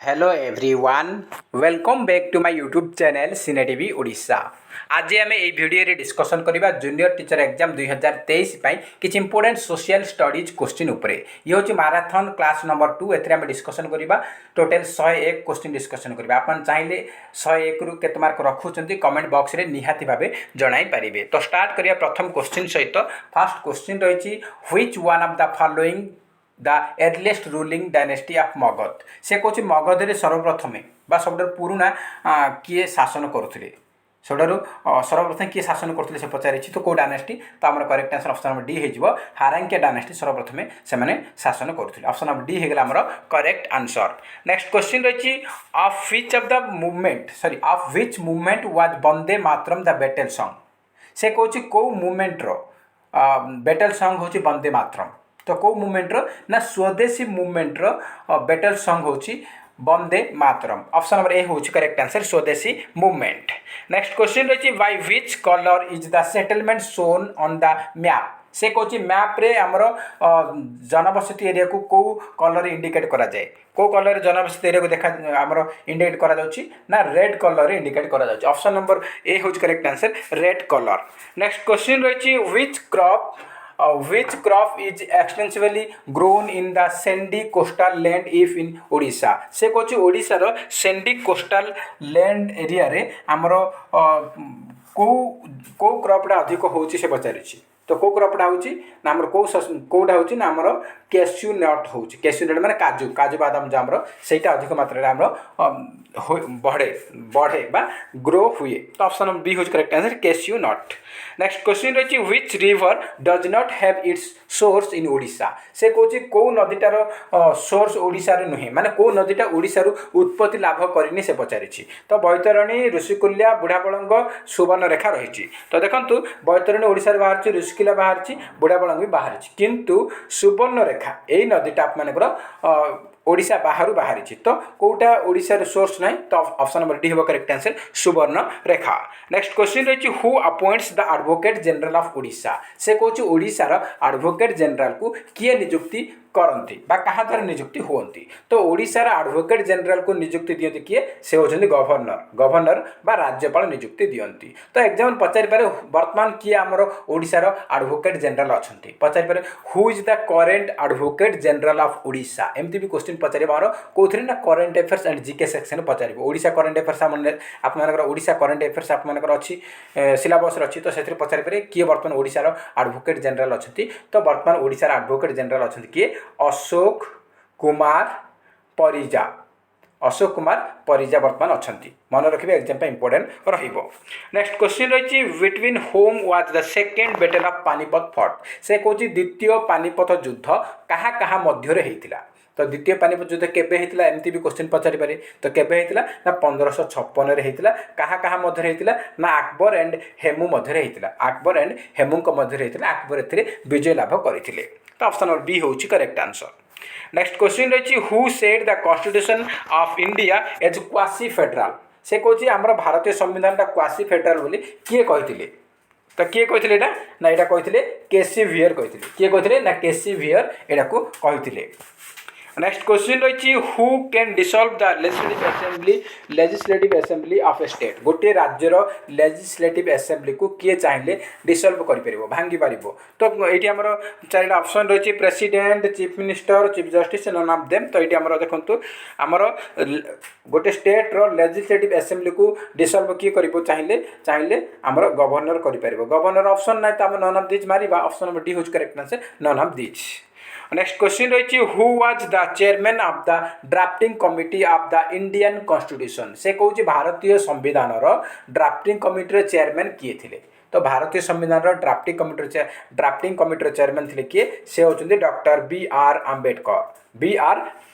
Hello everyone, welcome back to my YouTube channel cine TV Odisha. आज आम ये video discussion करवा जूनियर टीचर एग्जाम 2023 किसी इंपोर्टेंट सोशल स्टडीज क्वेश्चन उपरे। ये हूँ माराथन क्लास नंबर 2। एम डिस्कसन करवा टोटल 101 क्वेश्चन डिस्कसन करवा। आप चाहिए 101 रु केते मार्क रखुंट कमेंट बॉक्स रे निहाती भाव जन पारे। तो स्टार्ट करिया प्रथम क्वेश्चन सहित। फर्स्ट क्वेश्चन रही which one of the following the earliest ruling dynasty of Magadha. से कौन मगध सर्वप्रथमे सब पुराणा किए शासन करुले सर्वप्रथम किए शासन करते पचारि। तो कौ डायनेस्टी? तो आम correct answer option number D हो हारांकिया डायनेस्टी सर्वप्रथमे से शासन करुले। ऑप्शन नंबर डी होगा आम करेक्ट आंसर। नेक्स्ट क्वेश्चन रही of which of the movement of which movement was Vande Mataram the battle song. से कौन कौ मूवमेंट बैटल सॉन्ग हूँ वंदे मातरम। तो कौ मूवमेंट ना स्वदेशी मूवमेंट बैटल सॉन्ग होची Vande Mataram. Option number A होची करेक्ट आंसर स्वदेशी मूवमेंट। नेक्स्ट क्वेश्चन रही by which colour is the settlement shown on the map. से कौन मैप रे आमर जनबसती एरिया को कौ कलर इंडिकेट करा जाए। कौ कलर जनबसती एरिया को देखा आमर इंडिकेट करा जाउची ना रेड कलर इंडिकेट करा जाउची। ऑप्शन नंबर ए होची correct answer red colour. Next question रही which crop which crop is extensively grown in the sandy coastal land if in Odisha। से कौन ओडिशार sandy coastal land एरिया रे आमर कौ क्रॉपटा अधिक होची से पचारि। तो कौ क्रॉपटा होची ना आमर कौटा होची ना आमर कैश्यू नट होची। कैश्यू नट माने काजू काजू बादाम जो आमर सेटा अधिक मात्रा रे आमर बढ़े बा ग्रो हुए। तो ऑप्शन नंबर बी होची correct answer cashew nut. Next question रही which river does not have its source in Odisha. से कौन कौ नदीटार सोर्स ओडिशा रे नुहे माने कौ नदीटा ओडिशा रु उत्पत्ति लाभ करनी से पचारि। तो बैतरणी ऋषिकुल्या बुढ़ाबलंग सुवर्णरेखा रही। तो देखो बैतरणी ओडिशा रे बाहर ऋषिकुल्या बाहर बुढ़ाबलंग भी बाहर किंतु सुवर्णरेखा यही नदीटा आप ओडिशा बाहर बाहरी। तो कौटा ओडिशा सोर्स ना। तो ऑप्शन नंबर डी हो करेक्ट आंसर सुवर्ण रेखा। नेक्स्ट क्वेश्चन रही who appoints the advocate general of Odisha. से कौन ओडिशार एडवोकेट जनरल को किए नियुक्ति करती क्या द्वारा नियुक्ति हुई। तो ओडिशार एडवोकेट जनरल को नियुक्ति दियंती किए से होचंदी गवर्नर बा राज्यपाल नियुक्ति दियंती। तो एग्जाम पचारि पारे वर्तमान किए आमर ओडिशार एडवोकेट जनरल अच्छा पचारि पारे who is the current advocate general of Odisha. एमती भी क्वेश्चन पचार कौन ना current affairs and GK section पचार। ओडिशा करेंट अफेयर्स आपर ओडिशा करेंट अफेयर्स आपर अच्छी सिलेबस अच्छी। तो से पचारि पारे किए वर्तमान ओडिशार एडवोकेट जनरल अच्छा। तो वर्तमान ओडिशार एडवोकेट जनरल अच्छा किए अशोक कुमार परिजा। अशोक कुमार परिजा वर्तमान अच्छा मन रखिए एग्जाम इंपोर्टेंट रहिबो। नेक्स्ट क्वेश्चन रही between home was the second battle of Panipat fought. से कौन द्वितीय पानीपत युद्ध कहा कहा मध्य होता। तो द्वितीय पानीपत युद्ध केबे होता एमती भी क्वेश्चन पचारि पारे। तो केबे होता ना 1556 होता। कहा कहा मध्य होता ना अकबर एंड हेमू मध्य होता। अकबर एंड हेमू मध्य होता। अकबर ए विजय लाभ करते। तो ऑप्शन नंबर बी होची करेक्ट आंसर। नेक्स्ट क्वेश्चन रही who said the constitution of India as quasi federal. से कौन आम भारतीय संविधान क्वासी फेडरल बोली किए कहते। तो किए कहते ना यहाँ कहते केसी वियर कहते। किए कहते ना केसी वियर यहाँ को कहते। नेक्स्ट क्वेश्चन रही who can dissolve the legislative assembly of A state. गोटे राज्यर लेजिस्लेटिव असेंबली को किए चाहिए डिसॉल्व कर भांगी पार। तो ये आम चार ऑप्शन रही president chief minister chief justice none of them. तो ये आम देखो आमर गोटे स्टेट रो लेजिस्लेटिव असेंबली को डिसॉल्व किए कर चाहिए आमर गवर्नर कर। गवर्नर ऑप्शन ना। तो आम नन ऑफ दिज मारिबा। ऑप्शन नंबर डी होच correct answer none of these. Next question रही who was the chairman of the drafting committee of the Indian constitution. से कौन भारतीय संविधान ड्राफ्टिंग कमिटी चेयरमैन किए थे। तो भारतीय संविधान ड्राफ्टिंग कमिटी चेयरमैन थे किए से होचंदी doctor B R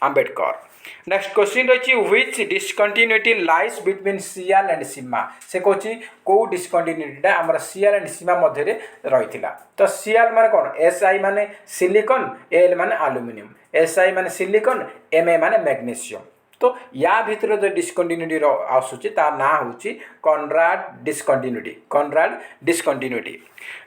Ambedkar. Next question रही which discontinuity lies between sial and sima. से कौन कौ डिसकंटिन्यूटी आमर सियाल एंड सीमा मध्य रही। तो सियाल माने कौन एसआई माने सिलिकॉन एल माने एल्युमिनियम। एसआई माने सिलिकॉन एमए माने मैग्नीशियम। तो या भितर जो डिस्कंटिन्यूटी आसूची ता ना होची कॉनराड डिस्कंटिन्यूटी।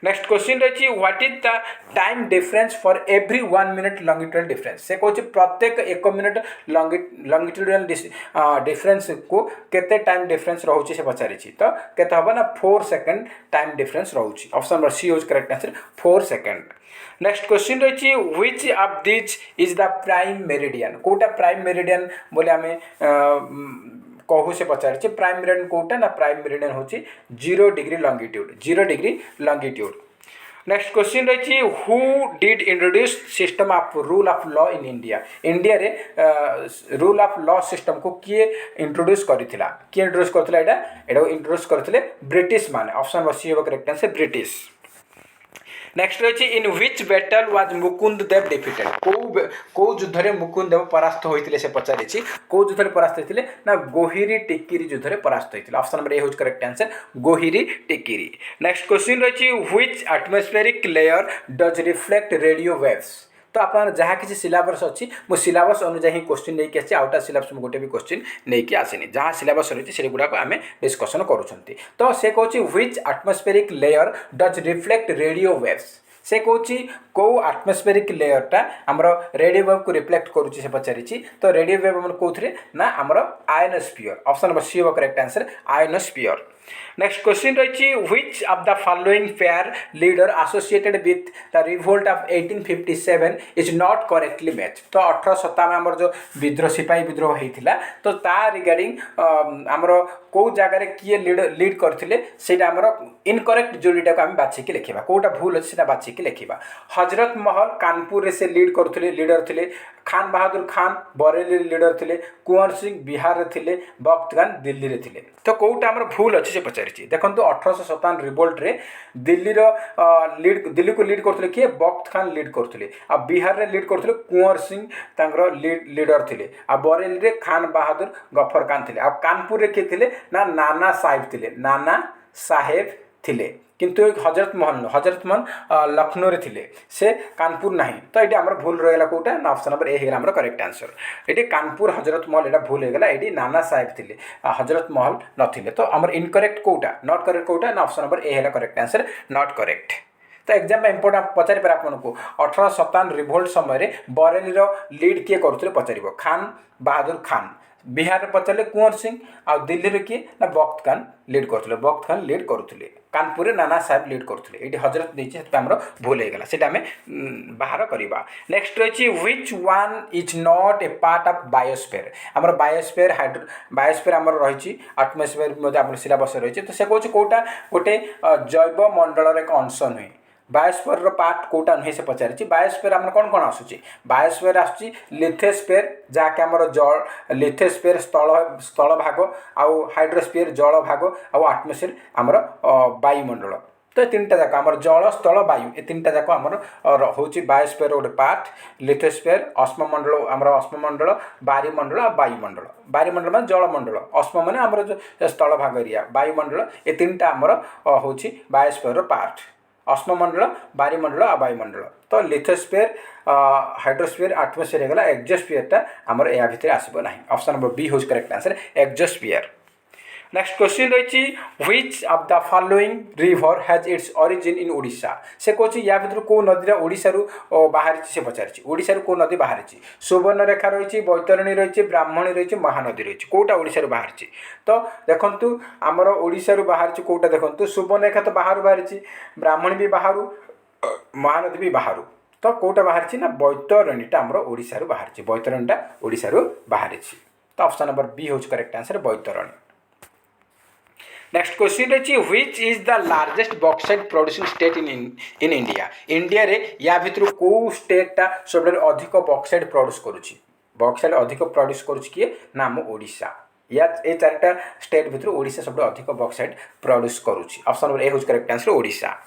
नेक्स्ट क्वेश्चन रही what is the time difference for every 1 minute longitudinal difference. से कहूँ प्रत्येक 1 मिनट लॉन्गिट्यूडल डिफरेंस को केते टाइम डिफरेंस रोचे से पचारि तो केते हबो ना 4 सेकंड टाइम डिफरेंस रोचे। Option number C is correct answer 4 second. Next question रही which of this is the prime meridian. कोटा प्राइम मेरिडियन बोले आम कहू से पचारि प्राइम मेरिडियन कोटा ना प्राइम मेरिडियन होची 0 डिग्री लॉन्गिट्यूड। नेक्स्ट क्वेश्चन रही who did introduce system of rule of law in India. India रे रूल ऑफ लॉ सिस्टम को किए इंट्रोड्यूस करथिला किए इंट्रोड्यूस करथिला एटा इंट्रोड्यूस करथिले ब्रिटिश माने। Option number C correct answer British. Next रही in which battle was Mukunda Deva defeated. को युद्ध रे मुकुंद देव परास्त होइतिले से पचारिछि को युद्ध रे परास्त होइतिले ना गोहिरी टिकिरी युद्ध रे परास्त होइतिले। ऑप्शन नंबर ए होज correct answer Gohiri Tikiri. Next question रही which atmospheric layer does reflect radio waves. तो आप जहाँ किसी सिलेबस अच्छी मुझे सिलेबस अनुसार ही क्वेश्चन नहीं आसी आउट सिलेबस में गोटे भी क्वेश्चन नहीं आसनी जहाँ सिलेबस रही है गुड़ाक आम डिस्कसन करुँच। तो से कौन which atmospheric layer does reflect radio waves. से कौन कौ एटमॉस्फेरिक लेयरटा आमर रेडियो वेव को रिफ्लेक्ट करुच्ची से पचारि तो रेडियो वेव आम कौन ना आमर ionosphere. Option number C correct answer ionosphere. Next question रही which of the following fair leader associated with the revolt of 1857 is not correctly match. तो 1857 आमर जो विद्रोह सिपाही विद्रोह होता तो ता रिगार्डिंग आमर कौ जगार किए लीड करते सेटा आमर इनकरेक्ट जोड़ीटा को आम बाछिकी लिखा कौटा भूल अच्छे बाछिकी लिखा। हजरत महल कानपुर से लीड करते लीडर थे, खान बहादुर खान बरेली लीडर थे, कुंवर सिंह बिहार थे, बख्त खान दिल्ली रे थे। तो कौटा आमर भूल अच्छे से पचारि देखो 1857 रिवोल्ट रे दिल्ली को लीड करते किए बख्त खान लीड करते आ बिहार रे लीड करते कुंवर सिंह लीडर थे आ बरेली रे खान बहादुर गफर खान थे आ कानपुर रे किए थे ना नाना साहेब थे किंतु हजरत महल लखनऊ रे थिले से कानपुर नहीं। तो ये आमर भूल रहा कौटा ना ऑप्शन नंबर ए आमर करेक्ट आंसर। ये कानपुर हजरत महल यहाँ भूल होगा ये नाना साहेब थे हजरत महल नथिले। तो आमर इनकरेक्ट कौटा नॉट करेक्ट कौटा ना option number A correct answer not correct. तो एग्जाम में इंपोर्टेंट पचारि पारे आपको 1857 रिवोल्ट समय बरेली लीड किए करुले पचार खान बहादुर खान, बिहार में पचारे कुंवर सिंह आ दिल्ली में किए ना बख्त खान लीड करुले कानपुर नाना साहेब लीड करते ये हजरत नहीं आम भूल होगा से बाहर करवा। नेक्स्ट रही which one is not a part of biosphere. आमर बायोस्फीयर आमर रही एटमॉस्फेयर सिलेबस रही तो से कौन कौटा गोटे जैव मंडल एक अंश नुहे बायोस्फीयर पार्ट कौटा नुहे से पचारि। बायोस्फीयर आम कौन कौन आसूँ बायोस्फीयर आसूँ लिथोस्फीयर जहाँकि आमर जल लिथोस्फीयर स्थल भाग आउ हाइड्रोस्फीयर जल भाग आउ एटमॉस्फीयर आमर वायुमंडल। तो तीन टा जाक आमर जल स्थल वायु ये तीन टा जाक आमर हूँ बायोस्फीयर गोटे पार्ट लिथोस्फीयर अश्ममंडल आमर अश्ममंडल बायुमंडल आ वायुमंडल। वायुमंडल मान जलमंडल अश्म मान आमर जो स्थल भाग एरिया वायुमंडल ये तीन टा आमर हूँ बायोस्फीयर पार्ट अश्ममंडल बायुमंडल आ वायुमंडल। तो लिथोस्फीयर हाइड्रोस्फीयर एटमॉस्फीयर होगा एक्सोस्फीयर आमर या भितर आसब ना। ऑप्शन नंबर बी होज correct answer exosphere. Next question रही which of the following river has its origin in Odisha. से कौन या भितर कौ नदी ओडिशा बाहरी से पचारि ओडिशा कौ नदी बाहरी सुवर्णरेखा रही बैतरणी रही ब्राह्मणी रही महानदी रही कौटा ओडिशा बाहरी। तो देखु आमर ओडिशा बाहरी कौटा देखो सुवर्णरेखा तो बाहर बाहरी ब्राह्मणी भी बाहर महानदी भी बाहर। तो कौटा बाहरी ना बैतरणीटा आमर ओडिशा बाहरी बैतरणीटा ओडिशा बाहरी। तो ऑप्शन नंबर बी होज correct answer Baitarani. Next question रही which is the largest bauxite producing state in India. India रे या भितर कौ स्टेटा सब अधिक बॉक्साइट प्रोड्यूस करुच्ची बॉक्साइट अधिक प्रोड्यूस करुच्ची किए ना आम ओडिशा या ये चार्टा स्टेट भितर ओडिशा सब अधिक बॉक्साइट प्रोड्यूस करुच्ची। ऑप्शन नंबर ए होज correct answer Odisha.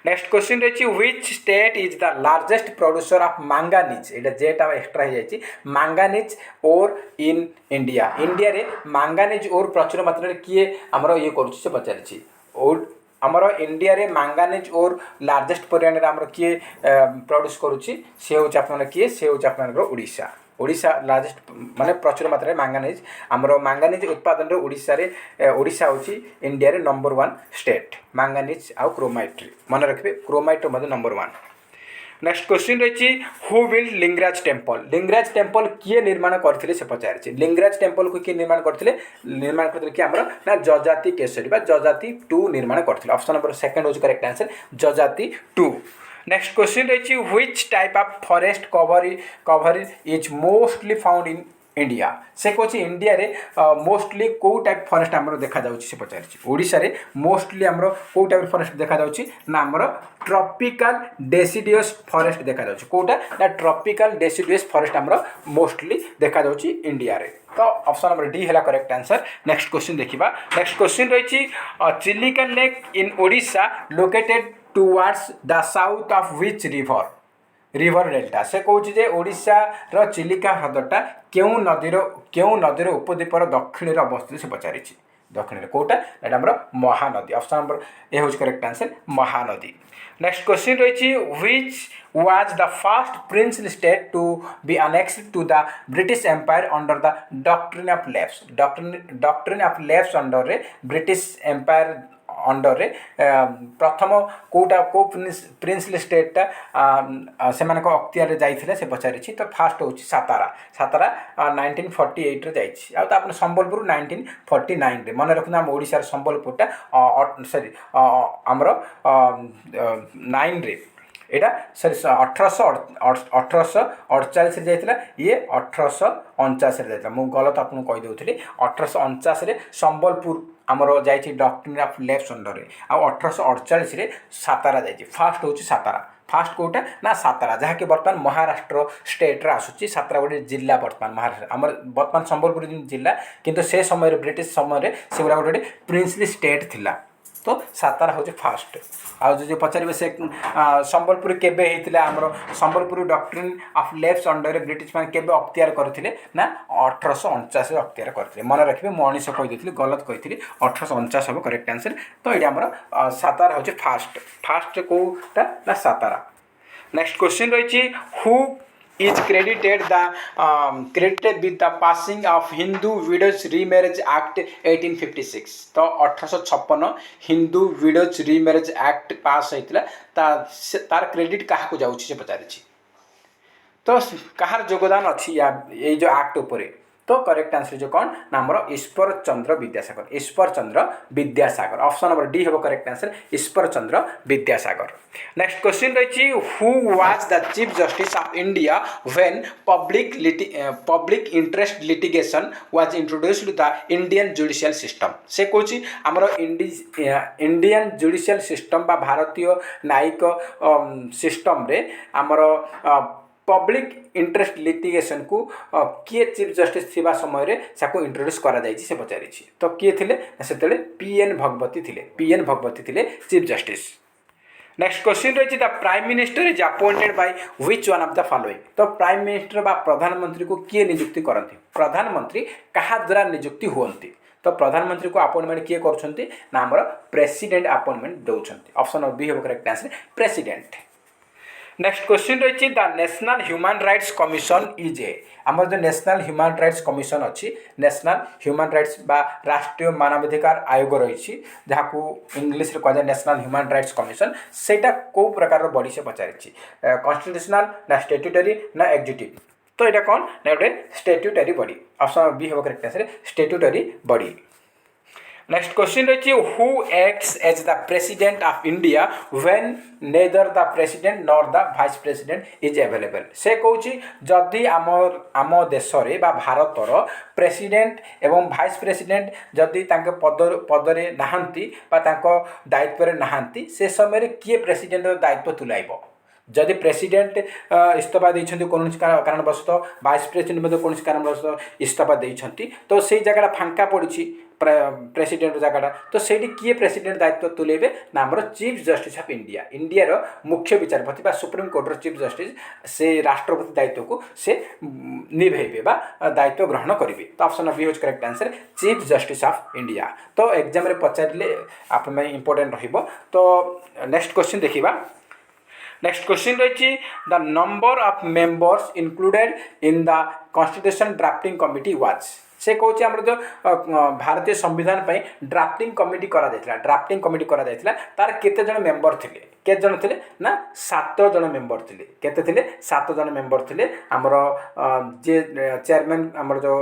Next question रही which state is the largest producer of manganese. ये जेटा एक्सट्रा हो मांगानीज ओर इन इंडिया। इंडिया रे मांगानीज ओर प्रचुर मात्रा किए आमर ये कर पचारि आमर इंडिया रे मांगानीज ओर लार्जेस्ट परिमाण आमर किए प्रोड्यूस करुच्ची से हूँ किए से हूँ ओडिशा। ओडिशा लार्जेस्ट माने प्रचुर मात्रा रे मैंगानीज आमर मैंगानीज उत्पादन रे ओडिशा होची इंडिया रे नंबर 1 स्टेट मैंगानीज आउ क्रोमाइट मन रखिबे क्रोमाइट मध्ये नंबर 1। नेक्स्ट क्वेश्चन रही हु बिल्ड लिंगराज टेम्पल किए निर्माण करथिले से पचारे लिंगराज टेम्पल को किए निर्माण करथिले कि हमर ना जजाति केसरी बा जजाति 2 निर्माण करथिले ऑप्शन नंबर 2 होज करेक्ट आंसर जजाति 2। नेक्स्ट क्वेश्चन रही which type of forest cover is mostly found in India से कौन इंडिया रे मोस्टली कौ टाइप फॉरेस्ट आमर देखा जाउछि से पचारि ओडिशा रे मोस्टली आमर कौ टाइप फॉरेस्ट देखा जाउछि ना आमर ट्रॉपिकल डेसिडियस फॉरेस्ट देखा जाउछि कोटा ना ट्रॉपिकल डेसिडियस फॉरेस्ट आमर मोस्टली देखा जाउछि इंडिया रे तो ऑप्शन नंबर डी हैला करेक्ट आंसर। नेक्स्ट क्वेश्चन देखिबा नेक्स्ट क्वेश्चन रही Chilika lake in Odisha located towards the south of which river delta से कहूँ जे ओडिशा रो चिलिका ह्रदटा क्यों नदीर उपद्वीपर दक्षिण रे अवस्थित से पचारि दक्षिण रे कोटा एटा हमर महानदी ऑप्शन नंबर ए होज correct answer Mahanadi. Next question रही which was the first princely state to be annexed to the British empire under the doctrine of lapse under रे ब्रिटिश एम्पायर अंडर रे प्रथम कोटा को प्रिंसली स्टेटा से अख्तियार रे जाइथिले से पचारि तो फास्ट होची सातारा 1948 रे जाइछि आ तो संबलपुर 1949 रे मन रखना हम ओडिसा संबलपुरटा सॉरी हमर 9 रे एटा सॉरी 1848 रे जाइथिला ये 1849 रे जाइथिला मु गलत आपन कहि देउथिली 1849 रे संबलपुर आमर जाइछि डॉक्ट्रिन ऑफ लेफ्ट अंडर रे आ 1848 रे सातारा जाइछि फास्ट होछि सातारा फास्ट कोटा ना सातारा जहाँ कि वर्तमान महाराष्ट्र स्टेट रे आसुछि सातारा गोटे जिला वर्तमान महाराष्ट्र आमर वर्तमान संबलपुर जिला किंतु से समय ब्रिटिश समय से गुड़ा गोटे प्रिंसली स्टेट थिला तो सातारा हूँ फास्ट आउ जो पचारे से संबलपुर केबे होता आमर Sambalpur doctrine of left under British मैंने केबे अख्तियार करथिले ना 1849 अख्तियार करथिले मन रखिबे मु 1900 कहि देथिली गलत कहिथिली 1849 हम करेक्ट आंसर तो ये आमर सातारा हूँ फास्ट कोटा ना सातारा। नेक्स्ट क्वेश्चन रही who is credited with the passing of Hindu Widows Remarriage Act 1856 तो 1856 हिंदू विडोज रिमैरेज एक्ट पास होता तार क्रेडिट क्या को जाऊँ से पचारि तो कहार योगदान अच्छी ये जो एक्ट उपरे तो करेक्ट आंसर जो कौन ना हमर Ishwar Chandra Vidyasagar option number D हम correct answer Ishwar Chandra Vidyasagar. Next question रही who was the chief justice of India when public interest litigation was introduced the Indian judicial system से कहूँ आमर इंडियन जुडिशियल सिस्टम बा भारतीय न्यायिक सिस्टम रे आमर पब्लिक इंटरेस्ट लिटिगेशन को किए चीफ जस्टिस थिबा समय रे साको इंट्रोड्यूस करा जायछि से पचारि तो किए थिले सेतेले पीएन भगवती थिले चीफ जस्टिस। नेक्स्ट क्वेश्चन रही the prime minister is appointed by which one of the following तो प्राइम मिनिस्टर बा प्रधानमंत्री को किए नियुक्ति करती प्रधानमंत्री कहा द्वारा नियुक्ति हुअंती तो प्रधानमंत्री को अपॉइंटमेंट किए करछंती ना हमर प्रेसिडेंट अपॉइंटमेंट दउछंती ऑप्शन नंबर बी हो correct answer president. Next question रही the national human rights commission is आमर जो नेशनल ह्यूमन राइट्स कमिशन अच्छी नेशनल ह्यूमन राइट्स बा राष्ट्रीय मानवाधिकार आयोग रही जहाँ को इंग्लिश रे कह नेशनल ह्यूमन राइट्स कमिशन सेटा को प्रकार बॉडी से पचारि कॉन्स्टिट्यूशनल ना स्टैट्यूटरी ना एग्जीक्यूटिव तो यहाँ कौन ना गोटे स्टैट्यूटरी बॉडी ऑप्शन बी हम correct answer statutory body. Next question रही who acts as the president of India when neither the president nor the vice president is available से कहूँ जदि आम देश रे बा भारतर प्रेसिडेंट एवं वाइस प्रेसिडेंट जदि पदरे नहांती बा तांको दायित्व रे नहांती से समय किए प्रेसिडेंट दायित्व तुलाइब जदि प्रेसिडेंट इस्तीफा देइछन्ति कौन कारणवशतः वाइस प्रेसिडेंट कौन कारणवशतः इस्तीफा देइछन्ति तो से जगह फांका पड़ी प्रेसिडेंट जगह तो से किए प्रेसिडेंट दायित्व तुलेबे ना हमर चीफ जस्टिस ऑफ इंडिया रो मुख्य विचारपति बा सुप्रीम कोर्ट रो चीफ जस्टिस से राष्ट्रपति दायित्व को से निभेबे बा दायित्व ग्रहण करेंगे तो option B is correct answer chief justice of India तो एग्जाम रे पचारिले आप इंपोर्टेंट रहिबो तो नेक्स्ट क्वेश्चन देखिबा। नेक्स्ट क्वेश्चन रही the number of members included in the constitution drafting committee was से कौच आम जो भारतीय संविधान पर ड्राफ्टिंग कमिटी ड्राफ्टिंग कमिटी तार केते जन मेंबर थे केते जन थे ना 7 जन मेंबर थे केते थे 7 जन मेंबर थे आमर जे चेयरमैन आमर जो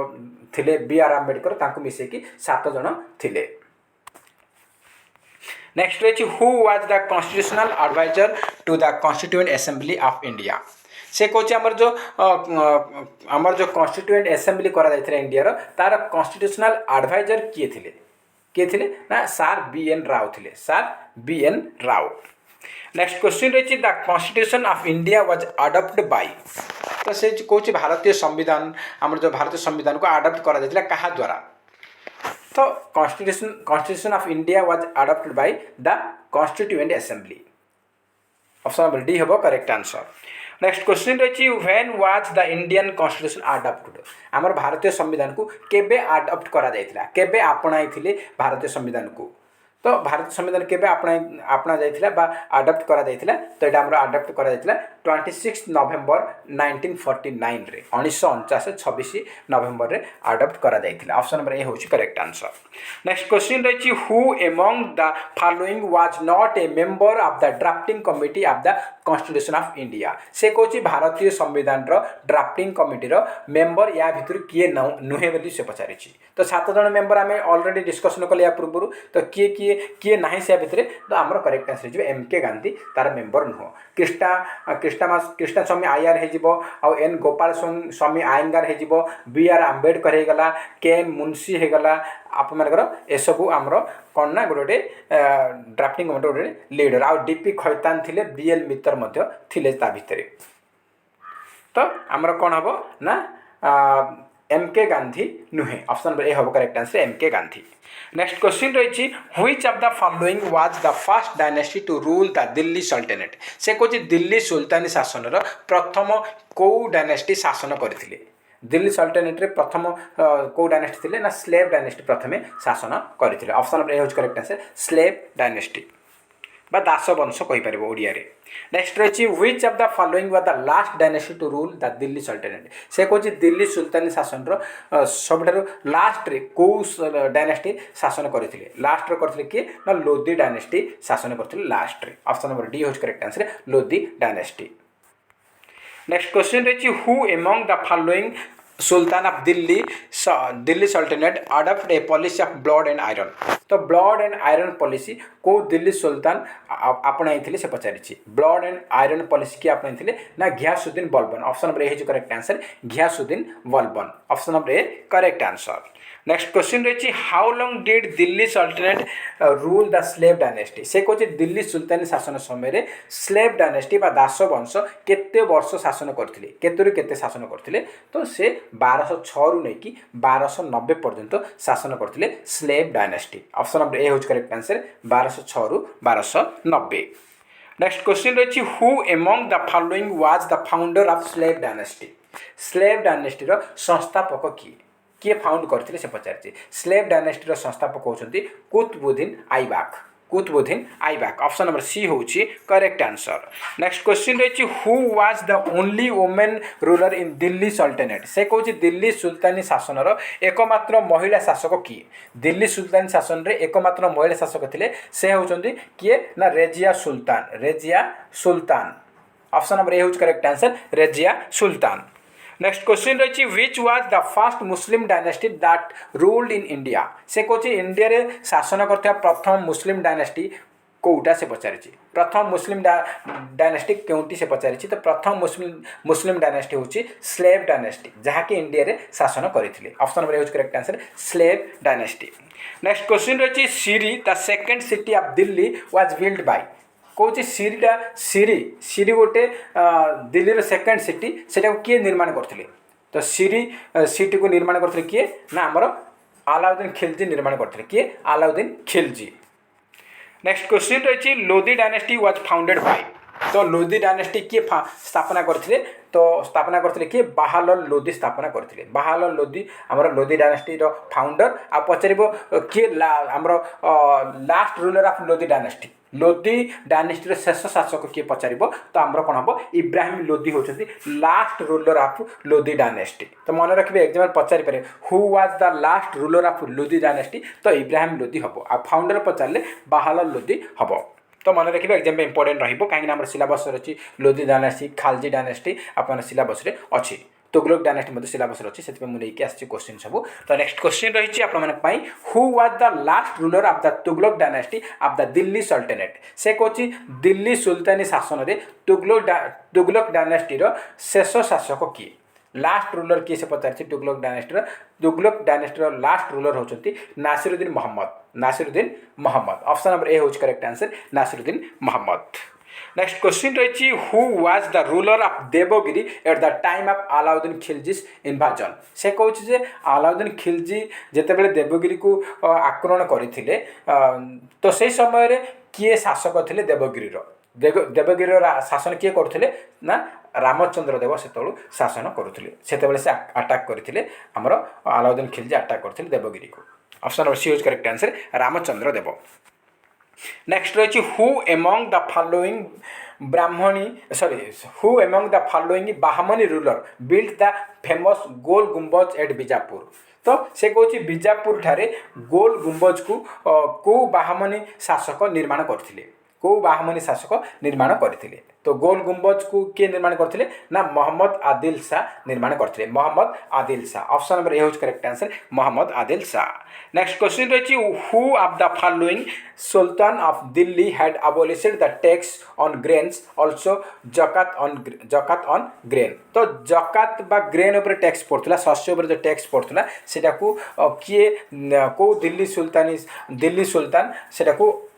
थे B.R. आंबेडकर तांको मिसेकी 7 जन थे। नेक्स्ट रही who was the constitutional adviser to the constituent assembly of India से कौच आमर जो कॉन्स्टिट्यूएंट असेंबली करा इंडिया तार कॉन्स्टिट्यूशनल एडवाइजर किए थे ना सार B.N. राव थे sir B.N. Rau. Next question रही the constitution of India was adopted by तो से कौच भारतीय संविधान आमर जो भारतीय संविधान को अडॉप्ट करा क्या द्वारा तो constitution of India was adopted by the constituent assembly option number D हम करेक्ट आंसर। नेक्स्ट क्वेश्चन रही when was the Indian constitution adopted आमर भारतीय संविधान को केबे अडॉप्ट करा जायतिला केबे आपणाई थिले भारतीय संविधान को तो भारतीय संविधान केबे आपणा जायतिला बा अडॉप्ट करा जायतिला तो एटा हमर अडॉप्ट करा जायतिला 26 नवेम्बर 1949 रे 1949 26 नवेम्बर रे अडॉप्ट करा जायतिला ऑप्शन नंबर ए होची करेक्ट आंसर। नेक्स्ट क्वेश्चन रही who among the following was not a member of the drafting committee of the constitution of India से कहूँ भारतीय संविधान ड्राफ्टिंग कमिटी मेंबर या भितर किए नुहे बोली से पचारि तो 7 जन मेंबर आम ऑलरेडी डिस्कसन कले या पूर्व तो किए किए किए ना से भितर तो आमर करेक्ट आंसर हो M.K. गांधी तार मेंबर नुह कृष्णा स्वामी आयर हो एन गोपाल स्वामी आयंगार हो B.R. आंबेडकर होगला K.M. मुंशी होगला आप एसबू आमर कौन ना गोटे ड्राफ्टिंग कमिटी गोटे लीडर आउ D.P. खैतान थे B.L. मित्तर थे भितर तो आमर कौन हम ना M.K. गांधी नुहे ऑप्शन नंबर ए हम correct answer M.K. Gandhi. Next question रही which of the following was the first dynasty to rule the Delhi sultanate से कौन दिल्ली सुल्तानी शासन प्रथम कौ डायनेस्टी शासन करथिले दिल्ली सल्टनेट रे प्रथम कौ डायनेस्टी थिले ना स्लेव डायनेस्टी प्रथमे शासन करथिले ऑप्शन नंबर ए होच करेक्ट आंसर स्लेव डायनेस्टी बा दास वंश कहि परिबो ओडिया रे। नेक्स्ट रही which of the following was the last dynasty to rule the Delhi sultanate से कौन दिल्ली सुल्तानी शासन सबुठार लास्ट रे कौ डायनेस्टी शासन करथिले लास्ट रे करथिले किए ना लोधी डायनेस्टी शासन करथिले लास्ट रे ऑप्शन नंबर डी होच correct answer Lodhi dynasty. Next question रही who among the following sultan of Delhi sultanate adopt a policy of blood and iron तो ब्लड एंड आयरन पॉलिसी को दिल्ली सुल्तान आपणाई से पचारि ब्लड एंड आयरन पॉलिसी किए आपणाई ना Ghiyasuddin Balban option number A होची correct answer Ghiyasuddin Balban option number A correct answer. Next question रही how long did Delhi sultanate rule the slave dynasty से कौन दिल्ली सुल्तानी शासन समय स्लेव डायनेस्टी बा दास वंश केते वर्ष शासन करथिले केते केते शासन करथिले तो से 1206 रु नहीं कि 1290 पर्यंत शासन करथिले slave dynasty option number A होच करेक्ट आंसर 1206 रु 1290। नेक्स्ट क्वेश्चन रही who among the following was the founder of slave dynasty संस्थापक किए फाउंड करथिले से पचारि स्लेव डायनेस्टी संस्थापक होचंती Qutubuddin Aibak option number C होची करेक्ट आंसर। नेक्स्ट क्वेश्चन रही who was the only women ruler in Delhi sultanate से कौन दिल्ली सुल्तानी शासन एकमात्र महिला शासक किए दिल्ली सुल्तानी शासन रे एकमात्र महिला शासक थिले से होचंती किए ना regia Sultan option number A होची करेक्ट आंसर रेजिया सुल्तान। नेक्स्ट क्वेश्चन रही which was the first Muslim dynasty that ruled in India से कौन इंडिया रे शासन करथिया प्रथम मुस्लिम डायनेस्टी कौटा से पचारि प्रथम मुस्लिम डायनेस्टी केउंटी से पचारि तो प्रथम मुस्लिम डायनेस्टी होची स्लेव डायनेस्टी जहाँकि इंडिया रे शासन करथिले ऑप्शन नंबर ए होची correct answer slave dynasty. Next question रही Siri the second city of Delhi was build by कौन सीरी गोटे दिल्ली रो सेकंड सिटी सेटा किए निर्माण करथिले तो सीरी सिटी को निर्माण करथिले किए ना हमर अलाउद्दीन खिलजी निर्माण करथिले किए अलाउद्दीन खिलजी। नेक्स्ट क्वेश्चन रही Lodhi dynasty was founded by तो लोधी डायनेस्टी किए स्थापना करथिले तो स्थापना करथिले किए बाहालाल लोधी स्थापना करथिले बाहालाल लोधी हमर लोधी डायनेस्टी फाउंडर आ पचारिबो किए हमर last ruler of Lodhi dynasty Lodhi dynasty शेष शासक किए पचार तो आमर कौन हम इब्राहिम लोधी होती last ruler of Lodhi dynasty. तो मन रखिए एग्जाम पचारि पारे who was the last ruler of Lodhi dynasty तो इब्राहिम लोधी हम आ फाउंडर पचारे बाहाल लोधी हम। तो मन रखिए एग्जाम इंपोर्टेंट रहिबो कहीं सिलेबस अच्छी लोधी डायनेस्टी खालजी डायनेस्टी अपन सिलेबस अच्छी तुगलक डायनेस्टी मध्य सिलेबस अच्छी से मुझे आसी क्वेश्चन सब। तो नेक्स्ट क्वेश्चन रही आप who was the last ruler of the Tughlaq dynasty of the Delhi sultanate से कहूँ दिल्ली सुल्तानी शासन में तुगलक डायनेस्टीर शेष शासक किए लास्ट रूलर किए से पचार तुगलक डायनेस्टीर लास्ट रूलर होती Nasiruddin Mohammad option number A हूँ correct answer Nasiruddin Mohammad. Next question रही who was the ruler of Devagiri at the time of Alauddin Khilji's invasion से कहूँ अलाउद्दीन खिलजी जितेबाला देवगिरी को आक्रमण करते तो से समय किए शासक थे देवगिरी शासन किए करते ना रामचंद्र देव से शासन करुले से अटैक करते आमर अलाउद्दीन खिलजी अटैक करते देवगिरी को option number C is correct answer Ramachandra Deva. Next रही who among the following Bahmani ruler built the famous Gol Gumbaz at Bijapur. तो से कहूँ बीजापुर ठारे गोल गुम्बज को बाहमनी शासक निर्माण करते तो गोल गुम्बज को किए निर्माण करते ना मोहम्मद आदिल शाह निर्माण करते ऑप्शन नंबर ए हूँ correct answer Mohammad Adil Shah. Next question रही who of the following sultan of Delhi had abolished the tax on grains also zakat on grain. तो जकात बा ग्रेन उपर टैक्स पड़ता शस्य उपर जो टैक्स पड़ता से किए कौ दिल्ली सुल्तान से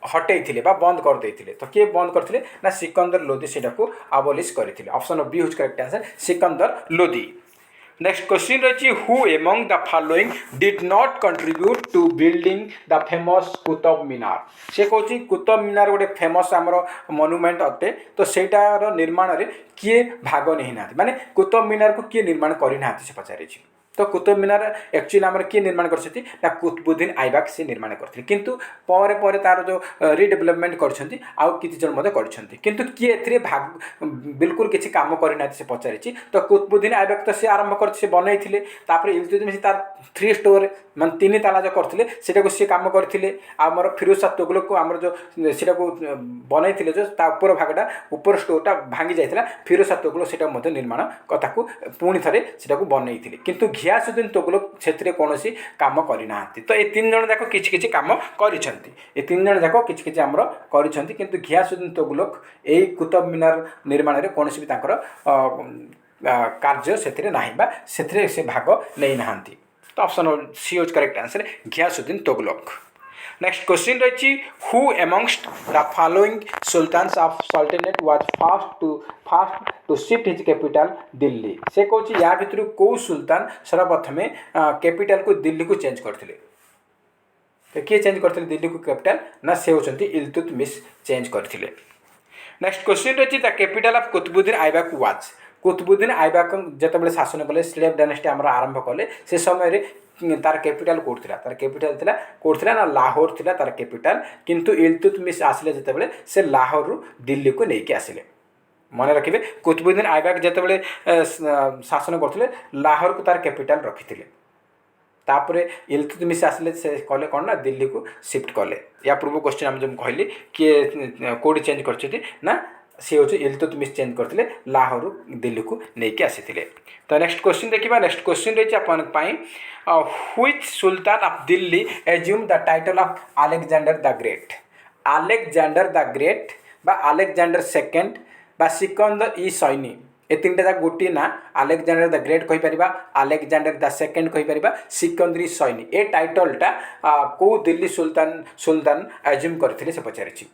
हटई बंद करते तो किए बंद करते ना सिकंदर लोधी से अबोलिश करते ऑप्शन बी हूँ correct answer Sikandar Lodhi. Next question रही who among the following did not contribute to building the famous Qutub Minar से कहूँ कुतुब मीनार गोटे फेमस आमर मनुमेंट अटे तो सेटार निर्माण में किए भाग नहीं ना माने कुतुब मीनार को किए निर्माण करना से पचारे तो कुतुब मीनार एक्चुअली आमर किए निर्माण कर कुतुबुद्दीन ऐबक से निर्माण करते किंतु पर तार जो रिडेभलपमेंट करछंती आउ किति जन मते करछंती किंतु किए एथरे भाग बिल्कुल किछि काम करना से पचारि तो कुतुबुद्दीन ऐबक तो से आरंभ कर से बनैथिले तापर इल्तुतमिश तार 3 स्टोर मान 3 ताला जो करथिले सेटा को से काम करथिले आमर फिरोज शाह तुगलक को आमर जो सेटा को बनैथिले जो ता ऊपर भागटा ऊपर स्टोरटा भांगी जाइथिला फिरोज शाह तुगलक सेटा मते निर्माण कथा को पुणी थरे सेटा को बनैथिले किंतु घियासुद्दीन तुगलक से कौन काम करना तो ये 3 जन जाक किछि काम करिसेंती ये 3 जन जाक किछि आमर करिसेंती किंतु घियासुद्दीन तुगलक एई कुतुब मीनार निर्माण रे कौन भी तांकर कार्य से ना से भाग नहीं नहांती तो option C is correct answer Ghiyasuddin Tughlaq. Next question रही who amongst the following sultans of sultanate was fast to shift his capital Delhi से कहूँ या भितर कौ सुल्तान सर्वप्रथम कैपिटल को दिल्ली को चेंज करते तो किए चेंज करते दिल्ली को कैपिटल ना से होती इल्तुतमिश चेंज करते। नेक्स्ट क्वेश्चन रही the capital of Qutubuddin Aibak was Qutubuddin Aibak जितेबाला शासन कले स्लेव डायनेस्टी आमर आरंभ कले से समय तार कैपिटल कौट तार कैपिटल कौट ना लाहौर थी तार कैपिटल किंतु इल्तुतमिश आसिले जितेबाला से लाहौर रु दिल्ली को लेकिन आसिले मन रखिए कुतुबुद्दीन ऐबक जितेबाला शासन करते लाहौर को तार कैपिटल रखी तापर इल्तुतमिश आसिले से कले कौन ना दिल्ली को शिफ्ट कले या पूर्व क्वेश्चन आम जो कहली किए कौटी चेंज कर ना सी हूँ इल्तुतमिश चेंज करते लाहौर दिल्ली को लेकिन आसी। तो नेक्स्ट क्वेश्चन देखिए नेक्स्ट क्वेश्चन रही which sultan of Delhi assume the title of Alexander the great बा अलेक्जेंडर सेकेंड बा सिकंदर ई सैनी ए 3टा जाक गोटे ना अलेक्जेंडर द ग्रेट कहीपर अलेक्जेंडर द सेकेंड कहीपर सिकंदर ई सैनी ए टाइटलटा कौ दिल्ली सुल्तान एज्यूम करते से पचारि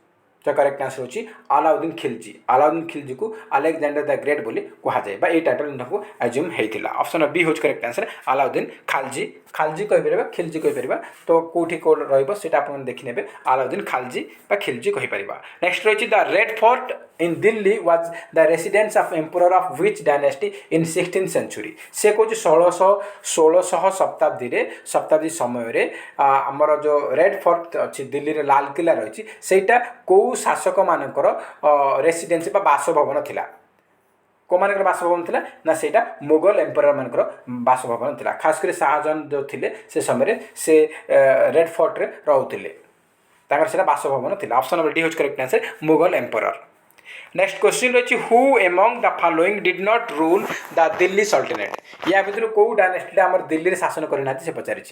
तो करेक्ट आंसर होची अलाउद्दीन खिलजी को अलेक्जेंडर द ग्रेट बोली कहुए ये टाइटल एज्यूम होता ऑप्शन बी हूँ करेक्ट आंसर अलाउद्दीन खालजी कहीपर खिलजी कहीपर तो कौटी कौन रही आप देखने अलाउद्दीन खालजी खिलजी कहीपर। नेक्स्ट रही the red fort in Delhi was the residence of emperor of which dynasty in 16th century से कौन 1600 शताब्दी समय रे आमर जो रेड फोर्ट अच्छी दिल्ली रे लाल किला रही सेटा कौ शासक मानकर रेसिडेंसी बासभवन थिला को मानकर बासभवन थिला ना सेटा मुगल एम्परर मानकर बासभवन थिला खास कर शाहजहां जो थिले से समय से रेड फोर्ट रे रहउथिले ताकर सेटा बासभवन थिला ऑप्शन नंबर डी होच correct answer Mughal emperor next question रही who among the following did not rule the Delhi sultanate या भितर कौ डायनेस्टी आम दिल्ली शासन करना से पचारि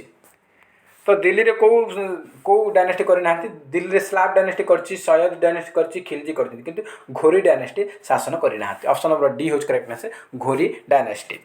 तो दिल्ली रे कौ डायनेस्टी करना दिल्ली रे स्लाव डायनेस्टी करछि सयद डायनेस्टी करछि खिलजी करछि किंतु घोरी डायनेस्टी शासन करना ऑप्शन नंबर डी होच correct answer Ghori dynasty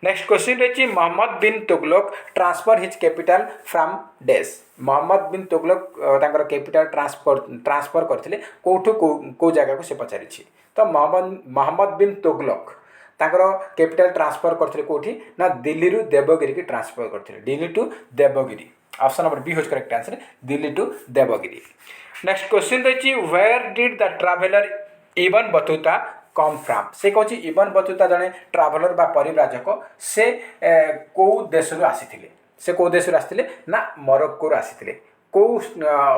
next question रही Mohammad bin Tughlaq transfer his capital from डेस मोहम्मद बिन तुगलक कैपिटल ट्रांसफर करथिले कोठु को जगह को से पचारि तो मोहम्मद बिन तुगलक कैपिटल ट्रांसफर करथिले कोठी ना दिल्ली रु देवगिरी की ट्रांसफर करथिले Delhi to Devagiri option number B होज correct answer Delhi to Devagiri next question रही where did the traveller Ibn Battuta come from से कहछि इब्न बतूता जने ट्रैवलर बा परिव्राजक से को देश रु आसीथिले से को देश रु आसीथिले ना मोरक्को रु आसीथिले को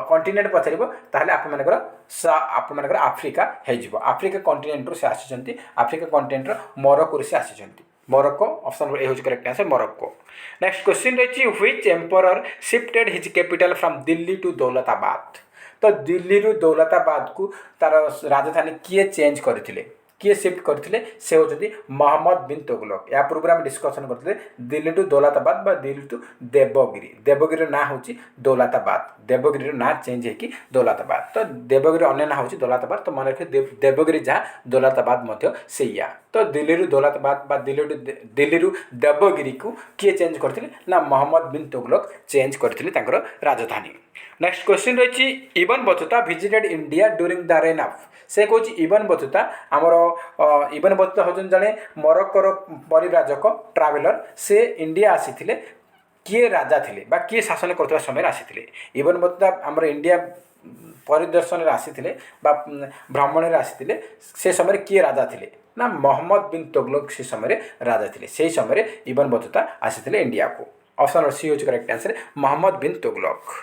कॉन्टिनेंट पचारिबो ताहले आप मानकर आफ्रिका हेजिबो आफ्रिका कॉन्टिनेंट रु से आसीचंती आफ्रिका कॉन्टिनेंट रो मोरक्को रु से आसीचंती मोरक्को ऑप्शन नंबर ए होज correct answer Morocco next question रही which emperor shifted his capital from Delhi to Daulatabad तो दिल्ली रु दौलताबाद को तार राजधानी किए चेंज करथिले किए शिफ्ट करथिले से होचंती मोहम्मद बिन तुगलक या पूर्व हम डिस्कशन करथिले दिल्ली टू दौलताबाद बा दिल्ली टू देवगिरी ना होची दौलताबाद देवगिरी ना चेंज है कि दौलताबाद तो देवगिरी अन्य ना होची दौलताबाद तो मन रखे देवगिरी जहाँ दौलताबाद मध्य सेया तो दिल्ली रु दौलताबाद बा दिल्ली रु देवगिरी को किए चेंज करथिले ना मोहम्मद बिन तुगलक चेंज करथिले तांकर राजधानी नेक्स्ट क्वेश्चन रही Ibn Battuta visited India during the rain of से कौन इब्न बतूता आमर इब्न बतूता होचन जने मोरक्कोर परिव्राजक ट्रैवलर से इंडिया आसीथिले किए राजा थिले बा किए शासन करथवा समय आसीथिले इब्न बतूता आमर इंडिया परिदर्शन आसीथिले बा भ्रमण रे आसीथिले से समय किए राजा थिले ना मोहम्मद बिन तुगलक से समय राजा थिले से समय इब्न बतूता आसीथिले इंडिया को ऑप्शन सी होच correct answer Mohammad bin Tughlaq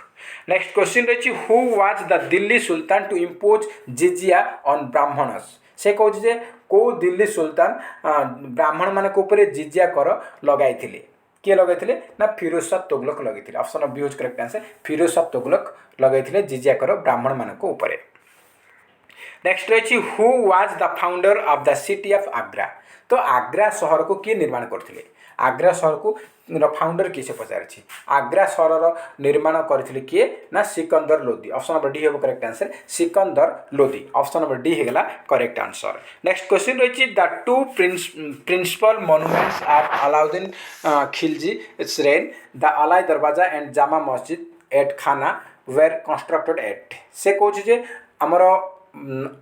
next question रही who was the Delhi sultan to impose jizya on Brahmanas से कहूँ जे को दिल्ली सुल्तान ब्राह्मण मान ऊपर जिजिया कर लगाई किए लगाई ना फिरोज शाह तुगलक लगे ऑप्शन बी होज करेक्ट आंसर फिरोज शाह तुगलक लगे जिजिया कर ब्राह्मण मान ऊपर नेक्स्ट रही who was the founder of the city of Agra तो आग्रा शहर को किए निर्माण करथिले आग्रा शहर को फाउंडर किए से पचारि आग्रा शहर निर्माण करथिले किए ना Sikandar Lodi option number D हेबो correct answer Sikandar Lodi option number D हेगला करेक्ट आंसर नेक्स्ट क्वेश्चन रही the two principal monuments of Alauddin Khilji its reign the Alai Darwaza and Jama Masjid eight खाना वेर कंस्ट्रक्टेड एट से कहूँ जे आमर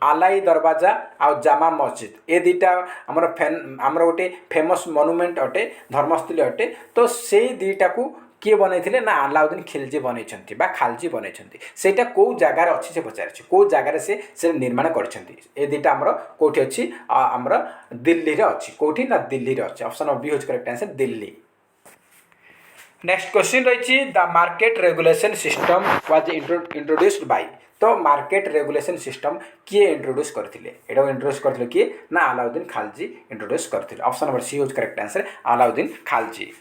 आलाई दरवाजा आ जामा मस्जिद ए दुईटा आमर गोटे फेमस मोनुमेंट अटे धर्मस्थली अटे तो से दुईटा को किए बनई ना अलाउद्दीन खिलजी बनई खालजी बनई सेटा कौ जगार अच्छी से पचारि कौ जगार से निर्माण कर दुईटा आमर कौटी अच्छी आमर दिल्ली रे अच्छी कौटी ना दिल्ली रे अच्छी ऑप्शन बी होज correct answer Delhi next question रही the market regulation system was introduced by तो मार्केट रेगुलेशन सिस्टम किए इंट्रोड्यूस करते इंट्रोड्यूस करते किए ना अलाउद्दीन खालजी इंट्रोड्यूस करते ऑप्शन नंबर सी होज correct answer Alauddin Khalji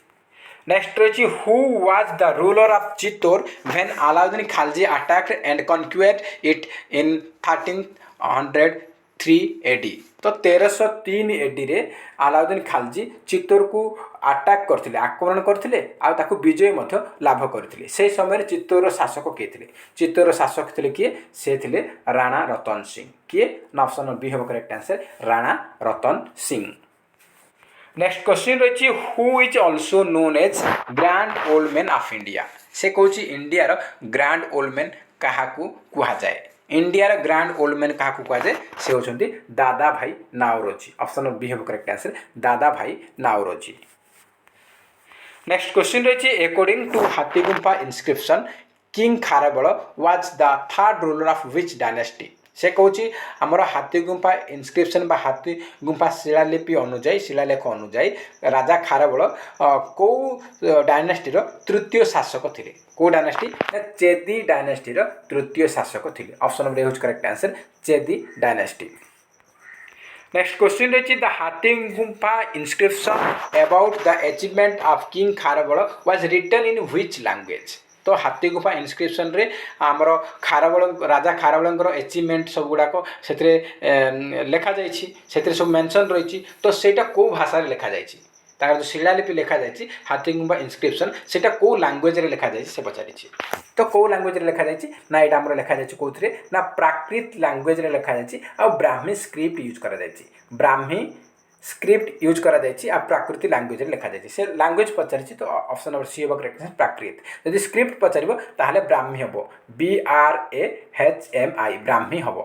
next रही who was the ruler of Chittor when Alauddin Khalji attacked and conquered it in 1303 AD तो 1303 AD रे अलाउद्दीन खालजी चित्तौर को अटैक करथिले आक्रमण करथिले आ ताकू विजय मध्य लाभ करथिले से समय चित्तौर शासक किए थिले चित्तौर शासक थिले किए से थिले राणा रतन सिंह किए ना ऑप्शन बी हेबो correct answer Rana Ratan Singh next question रही who is also known as grand old man of India से कहूँ इंडिया रो ग्रैंड ओल्ड मैन क्या कह जाए इंडिया ग्रैंड ओल्ड मैन क्या कहुए से होती Dadabhai Naoroji option B हेबो correct answer Dadabhai Naoroji next question रही according to Hathigumpha inscription king Kharavela was the third ruler of which dynasty से कहूँ आमर हाथी गुंफा इनस्क्रिप्शन बा हाथी गुंफा शिलालिपि अनुजाई शिलालेख अनुजाई राजा खारबल कौ डायनेस्टीर तृतीय शासक थे कौ डायनेस्टी चेदी डायनेस्टीर तृतीय शासक थे ऑप्शन नंबर ए हूँ correct answer Chedi dynasty. Next question रही the Hathigumpha inscription about the achievement of king Kharavela was written in which language. तो हाथी गुंफा इनस्क्रिप्शन रे आमर खारबल राजा खारबल अचीवमेंट सब गुड़ाक से लिखा जाइए सब मेंशन रही तो सेटा को भाषा लिखा जाइए तार जो शिलालिपि लिखा जाइए हाथी गुंफा इनस्क्रिप्शन सेटा को लैंग्वेज रे लिखा जाइए से पचारि तो कौ लैंग्वेज रे लिखा जाइए ना यहाँ आमर लिखा जाइए कौन ना प्राकृत लैंग्वेज रे लिखा जाइए आ ब्राह्मी स्क्रिप्ट यूज करा जाइए ब्राह्मी स्क्रिप्ट यूज करा जाइए आ प्राकृत लैंग्वेज रे लिखा जाइए से लैंग्वेज पचारि तो ऑप्शन नंबर सी हम करेक्ट प्राकृत यदि स्क्रिप्ट पचार ताहले ब्राह्मी हम BRAHMI ब्राह्मी हम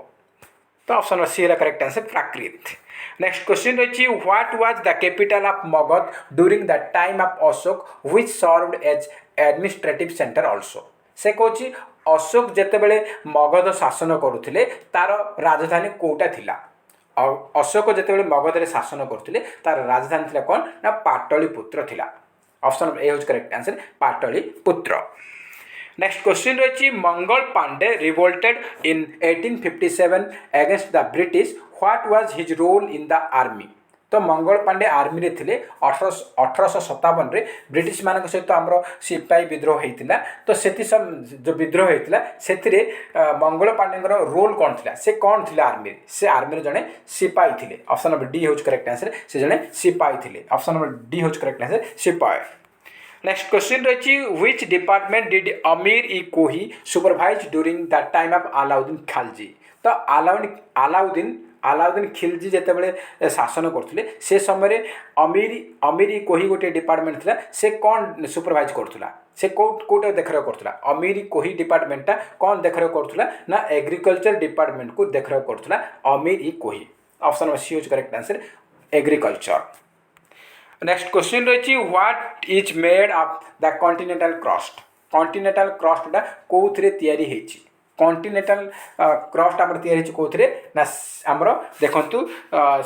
तो ऑप्शन नंबर सी है correct answer Prakrit. Next question रही what was the capital of Magadha during the time of Ashoka which served as administrative centre also. से कहूँ अशोक जेतेबेले मगध शासन करुले तार राजधानी कोटा थिला अशोक जेतेबेले मगध रे शासन करुले तार राजधानी थिला कौन ना पाटलिपुत्र थिला ऑप्शन नंबर ए हूँ correct answer Pataliputra. Next question रही Mangal Pandey revolted in 1857 against the British what was his role in the army. तो मंगल पांडे आर्मी रे थिले 1857 रे ब्रिटिश मान सहित आमर सिपाही विद्रोह होता तो से जो विद्रोह होता से मंगल पांडे रोल कौन थी से कौन थी आर्मी से आर्मी जड़े सिपाही थे ऑप्शन नंबर डी हूँ करेक्ट आंसर से जड़े सिपाही थे ऑप्शन नंबर डी हूँ करेक्ट आंसर सिपाही। नेक्स्ट क्वेश्चन रही व्हिच डिपार्टमेंट डिड अमीर ई कोही supervise during the time of Alauddin Khilji. तो अलाउद्दीन खिलजी जितेबाला शासन करते से समय अमीर ई कोही गोटे डिपार्टमेंट था से कौन सुपरवाइज करूला से कौटे देखरेख करूला अमीर कोही डिपार्टमेंटा कौन देखरेख करूला ना एग्रीकल्चर डिपार्टमेंट को देखरेख करूला अमीर ई कोही option number C is correct answer agriculture. Next question रही what is made of the continental crust. Continental क्रस्टा कौन तैयारी होती कॉन्टिनेंटल क्रस्ट आम तैयारी कौन ना आमर देखु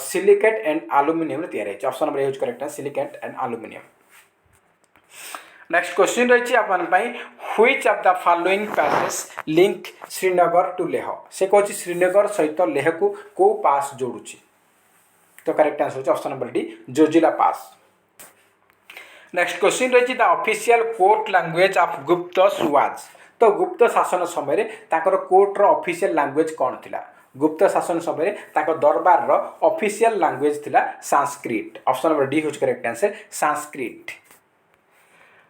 सिलिकेट एंड एल्युमिनियम तैयारी ऑप्शन नंबर यूज correct silicate and aluminium. Next question रही आपंपाई which of the following passage link Srinagar to Leh. से कहूँ श्रीनगर सहित लेह को पास जोड़ुची तो करेक्ट आंसर होची option number D Zojila pass. Next question रही the official court language of Gupta was. तो गुप्त शासन समय कोर्टर ऑफिशियल लैंग्वेज कौन थिला गुप्त शासन समय दरबार ऑफिशियल लैंग्वेज थिला संस्कृत ऑप्शन नंबर डी होच correct answer Sanskrit.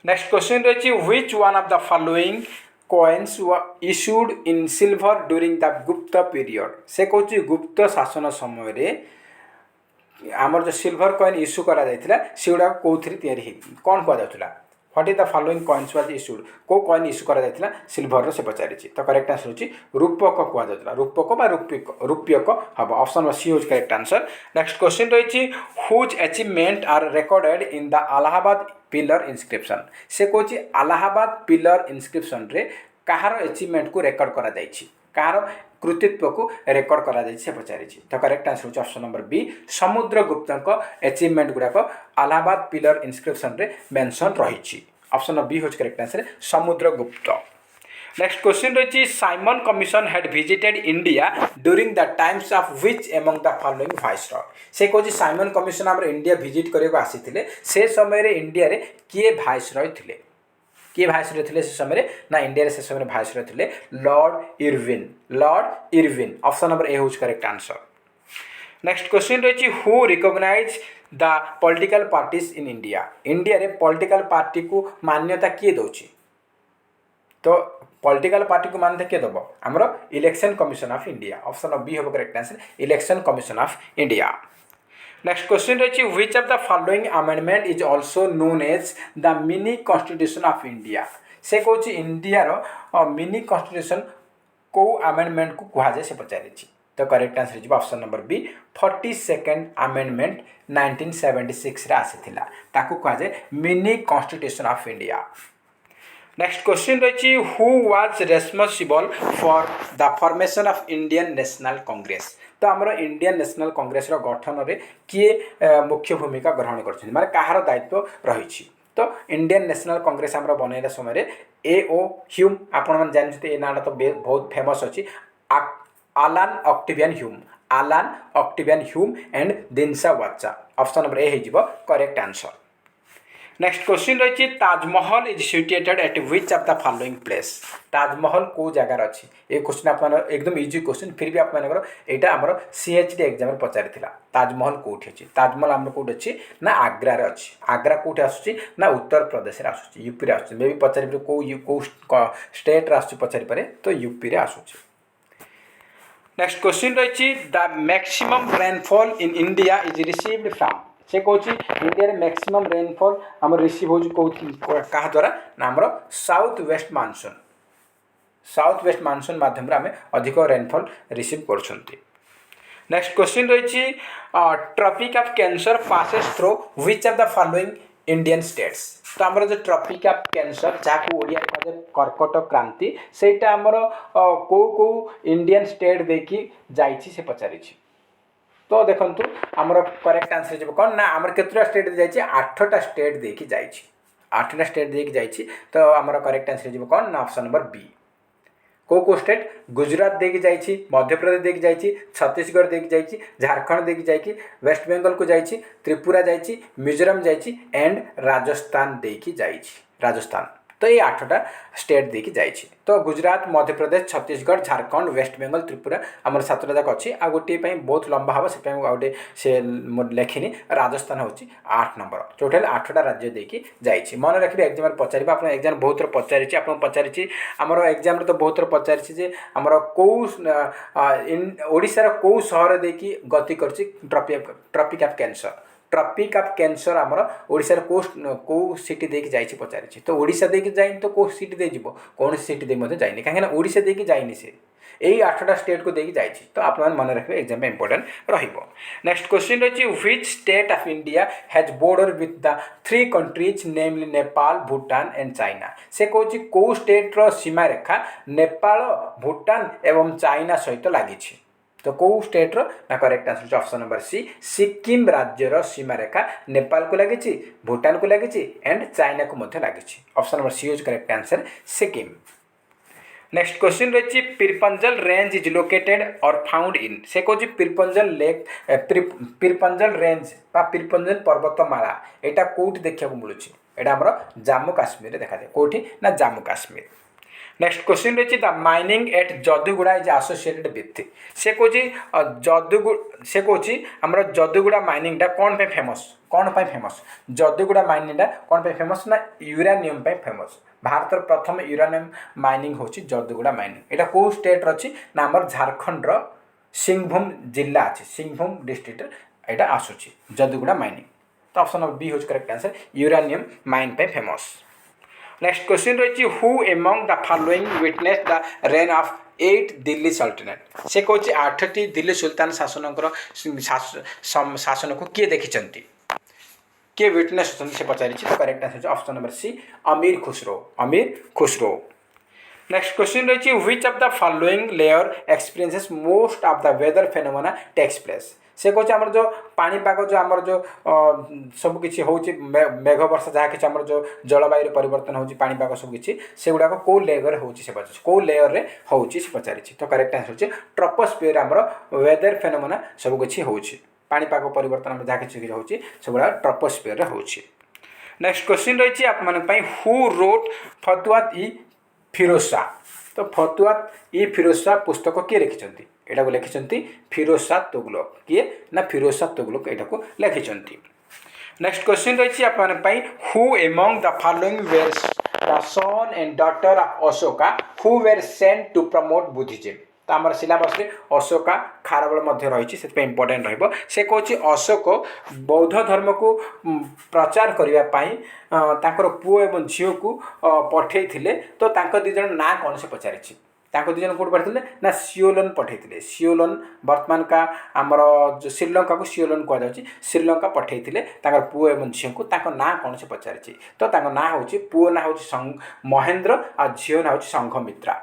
Next question रही which one of the following coins issued in silver during the Gupta period. से कहूँ गुप्त शासन समय आमर जो सिल्वर कॉइन इश्यू करा सेगुड़ा कौन तैयारी कौन कहुला what is the following coins was issued को कॉइन इश्यू करा सिल्वर से पचारि तो करेक्ट आंसर होची रूपक कहला रूपक बा रूप्यक हम ऑप्शन नंबर सी होची करेक्ट आंसर। नेक्स्ट क्वेश्चन रही whose achievement are recorded in the Allahabad pillar inscription. से कहूँ अलाहाबाद पिलर इनस्क्रिप्शन रे कहार अचीवमेंट को रेकर्ड करा जाइछि कहार कृतित्व को रेकर्ड करा जाइछि से पचारि तो करेक्ट आंसर होची option number B Samudragupta achievement गुड़ाक अलाहाबाद पिलर इनस्क्रिप्शन रे मेंशन रही ऑप्शन नंबर बी होची correct answer Samudragupta. Next question रही Simon commission had visited India during the times of which among the following viceroy. से कहूँ साइमन कमिशन आम India visit करने आसी से समय इंडिया रे किए वाइसरॉय थिले किए वाइसरॉय थे से समय ना इंडिया से समय वाइसरॉय थे lord Irwin option number A होच करेक्ट आंसर। नेक्स्ट क्वेश्चन रही who recognize the political parties in India. India रे पॉलिटिकल पार्टी को मान्यता किए दौची तो पॉलिटिकल पार्टी को मान्यता किए दब आमर election commission of India option number B हम correct answer election commission of India. Next question रही which of the following amendment is also known as the mini constitution of India. से कहूँ India रो मिनी कॉन्स्टिट्यूशन को amendment को कहुए से पचारि तो करेक्ट आंसर हो option number B 42nd amendment 1976 रे आसीथिला ताकू कहुए mini constitution of India. Next question रही who was responsible for the formation of Indian national Congress. तो आमर इंडियन नेशनल कांग्रेस गठन में किए मुख्य भूमिका ग्रहण कर माने कहार दायित्व रही। तो इंडियन नेशनल कांग्रेस आमर बनैला समय ए ओ ह्यूम आपण मैंने जानते ए नाटा तो बहुत फेमस अच्छी Allan Octavian Hume, Allan Octavian Hume and Dinshaw Wacha. Option number ए हो करेक्ट आंसर। नेक्स्ट क्वेश्चन रही Taj Mahal is situated at which of the following place. Taj Mahal को जगार अच्छी ये क्वेश्चन आप एकदम इजी क्वेश्चन फिर भी आप यहाँ आमर सीएचडी एग्जाम पचारि ताजमहल कौटी अच्छी। ताजमहल आम कौट अच्छी ना आग्रा अच्छी। आग्रा कौटे आसूँ ना उत्तर प्रदेश आसूँ यूपी आसूँ मे भी पचारि कौ स्टेट आसूँ पचारि पारे तो यूपी आसूँ। नेक्स्ट क्वेश्चन रही the maximum rainfall in India is received from. से कौन इंडिया रे मैक्सिमम रेनफॉल आम रिसीव हो क्या द्वारा ना आम south west monsoon. South west monsoon माध्यम आम अधिक रेनफॉल रिसीव कर। नेक्स्ट क्वेश्चन रही tropic of cancer passes through which of the following Indian states. तो आमर जो ट्रॉपिक ऑफ कैंसर जहाँ ओडिया कहे कर्कट क्रांति सेटा आमर कौ इंडियन स्टेट देखी जाइछि से पचारि। तो देखु आमर करेक्ट आंसर कौन ना आमर केतटा स्टेट जाइए 8टा स्टेट देखी जाइए 8टा स्टेट देखी जाइए। तो आमर करेक्ट आंसर कौन ना ऑप्शन नंबर बी। को स्टेट गुजरात देखी जाइए, मध्य प्रदेश देखी जाइए, छत्तीसगढ़ देखी जाइए, झारखंड देखी जाइए, वेस्ट बेंगल को जाइए, त्रिपुरा जाइए, मिजोरम जाइए एंड राजस्थान देखी जाइए। राजस्थान तो ये 8टा स्टेट देखी जाइए। तो गुजरात, मध्य प्रदेश, छत्तीसगढ़, झारखंड, वेस्ट बेंगल, त्रिपुरा आमर 7टा जाक अच्छी। आ गोटे बहुत लंबा हम से गोटे से लेखिनी राजस्थान हूँ 8 नंबर। टोटाल 8टा राज्य देखी जाइए। मन रखिए एग्जाम पचार आप एग्जाम बहुत थर पचारि आप पचारि आमर एग्जाम तो बहुत थर पचारि आमर कौ ओडिशार कौ सहर देखी गति कर tropic of cancer. Tropic of cancer आमर ओडिशार कौ सिटी देखी जाइए पचारि। तो ओडिशा देखी जाइए तो कौ सिटी दे जीवो कौन सिटी दे जाइए कहीं ओडिशा देखी जाइए से यही 8टा स्टेट को देखी जाइए। तो आप मन रखिए एग्जाम में इंपोर्टेंट रहिबो। नेक्स्ट क्वेश्चन रही which state of India has border with the 3 countries namely Nepal, Bhutan and China. से कहूँ कौ स्टेट रो सीमा रेखा नेपाल, भूटान एवं चाइना सहित लगी। तो कौ स्टेट रो ना correct answer option number C Sikkim राज्यर सीमा रेखा नेपाल को लगी, भूटान को लगी एंड चाइना को लगी। Option number C is correct answer Sikkim. Next question रही Pir Panjal range is located or found in. से कौन पिरपंजल लेक पिरपंजल रेंज पिरपंजल पर्वतमाला यहाँ कौट देखा मिलूँ यहाँ आम जम्मू काश्मीर देखा जाए कौटी ना जम्मू काश्मीर। नेक्स्ट क्वेश्चन रही the mining at Jaduguda is associated with. से कौन आमर जदुगुड़ा माइनिंगटा कौन पे फेमस कौन पे फेमस जदुगुड़ा माइनिंगटा कौन पे फेमस ना यूरानियम पे फेमस। भारत प्रथम यूरानियम माइनिंग होची जदुगुड़ा माइनिंग। यहाँ कौ स्टेट रही ना आमर झारखंड सिंहभूम जिला अच्छी सिंहभूम डिस्ट्रिक्ट यहाँ आसूची जदुगुड़ा माइनिंग। तो ऑप्शन नंबर बी होची करेक्ट आंसर यूरानियम माइन पे फेमस। नेक्स्ट क्वेश्चन रही who among the following witness the rain of 8 Delhi sultanate. से कौन 8टी दिल्ली सुल्तान शासन को किए देखी किए विटनेस होती से पचारि। तो correct answer option number C Amir Khusro Amir Khusro. Next question रही which of the following layer experiences most of the weather phenomena takes place. से कौन आमर जो पानीपाग जो आमर जो सबकि हूँ मेघ वर्षा जहाँ कि आमर जो जलवायु परिवर्तन होची पानीपाग सबकि से गुड़ाक कौ लेयर हो कौ लेयर रे हो पचारि। तो करेक्ट आंसर होची ट्रोपोस्फियर आमर वेदर फेनोमेना सबकि होची पानीपाग परिवर्तन जहाँ कि होची सेगुड़ा ट्रोपोस्फियर रे होची। नेक्स्ट क्वेश्चन रही आप हु रोट फतुआत ई फिरोज शाह। तो फतुआत ई फिरोज शाह पुस्तक किए लिखिं यहाँ को लिखिं फिरोज शाह तुगलक किए ना फिरोज शाह तुगलक यहाँ को लिखिं। नेक्स्ट क्वेश्चन रही आप who among the following were the son and daughter of Ashoka who were sent to promote Buddhism. तो आम सिलेबस रे अशोका खारबल रही से इंपोर्टेंट से कौन अशोक बौद्ध धर्म को प्रचार करने पुओ एवं झील को पठे तो दीज ना कौन से पचारि। ताको दुई जन कोड पठाइथिले ना सियोलन पठाइथिले सियोलन वर्तमान का आमर जो श्रीलंका को सियोलन कह जाउछि श्रीलंका पठाइथिले ताकर पुओ एवं झियो को ताको ना कोन से पचारिछि तो ताको ना होछि पुओ ना होछि महेंद्र आ झियो ना होछि संघमित्रा